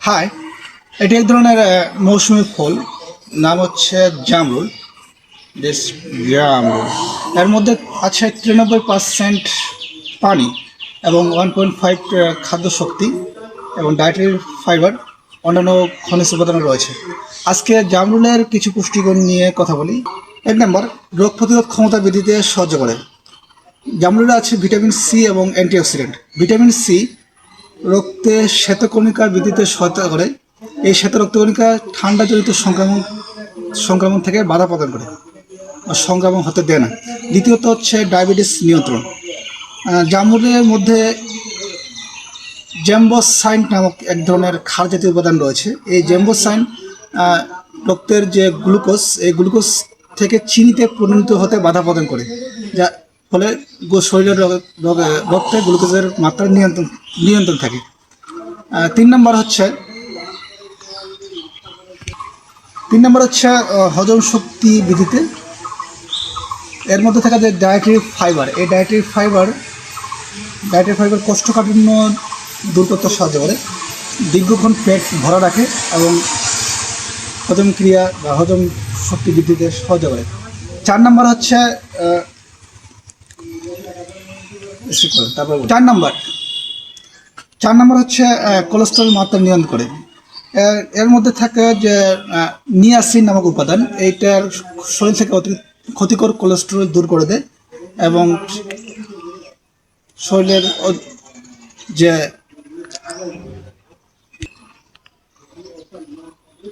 High, এটি এক ধরনের মৌসুমি ফল, নাম হচ্ছে জামরুল। জামরুল এর মধ্যে আছে 93% পানি এবং 1.5 খাদ্য শক্তি এবং ডায়েটারি ফাইবার, অন্যান্য খনিজ উপাদান রয়েছে। আজকে জামরুলের কিছু পুষ্টিগুণ নিয়ে কথা বলি। 1 নম্বর, রোগ প্রতিরোধ ক্ষমতা বৃদ্ধিতে সাহায্য করে। জামরুলে আছে ভিটামিন সি এবং অ্যান্টিঅক্সিডেন্ট। ভিটামিন সি রক্তে শ্বেতকণিকা বৃদ্ধিতে সহায়তা করে। এই শ্বেত রক্তকণিকা ঠান্ডাজনিত সংক্রমণ থেকে বাধা প্রদান করে বা সংক্রমণ হতে দেয় না। দ্বিতীয়ত হচ্ছে ডায়াবেটিস নিয়ন্ত্রণ। জামরুলের মধ্যে জেম্বোসাইন নামক এক ধরনের ক্ষার জাতীয় উপাদান রয়েছে। এই জেম্বোসাইন রক্তের যে গ্লুকোজ, এই গ্লুকোজ থেকে চিনিতে পরিণত হতে বাধা প্রদান করে, যা ফলে শরীরের রক্তে গ্লুকোজের মাত্রা নিয়ন্ত্রণ থাকে। 3 নম্বর হচ্ছে হজম শক্তি বৃদ্ধিতে। এর মধ্যে থাকা যে ডায়েটারি ফাইবার, এই ডায়েটারি ফাইবার কোষ্ঠকাঠিন্য দূর করতে সাহায্য করে, দীর্ঘক্ষণ পেট ভরা রাখে এবং হজম ক্রিয়া বা হজম শক্তি বৃদ্ধিতে সাহায্য করে। 4 নম্বর হচ্ছে 4 নম্বর হচ্ছে কোলেস্টেরল মাত্রা নিয়ন্ত্রণ করে। এর মধ্যে থাকে যে নিয়াসিন নামক উপাদান, এইটার শরীর থেকে ক্ষতিকর কোলেস্টেরল দূর করে দেয় এবং শরীরের যে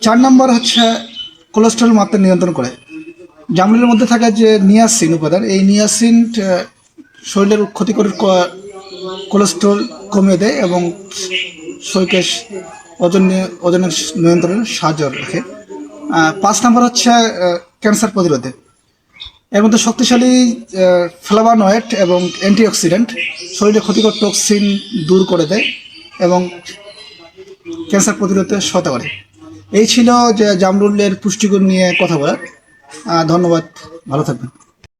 4 নম্বর হচ্ছে কোলেস্টেরল মাত্রা নিয়ন্ত্রণ করে। জামরুলের মধ্যে থাকে যে নিয়াসিন উপাদান, এই নিয়াসিন শরীরের ক্ষতিকর কোলেস্টেরল কমিয়ে দেয় এবং শরীরকে ওজনের নিয়ন্ত্রণে সাহায্য রাখে। 5 নম্বর হচ্ছে ক্যান্সার প্রতিরোধে। এর মধ্যে শক্তিশালী ফ্লাভোনয়েড এবং অ্যান্টিঅক্সিডেন্ট শরীরে ক্ষতিকর টক্সিন দূর করে দেয় এবং ক্যান্সার প্রতিরোধে সহায়তা করে। এই ছিল যে জামরুলের পুষ্টিগুণ নিয়ে কথা বলার। ধন্যবাদ, ভালো থাকবেন।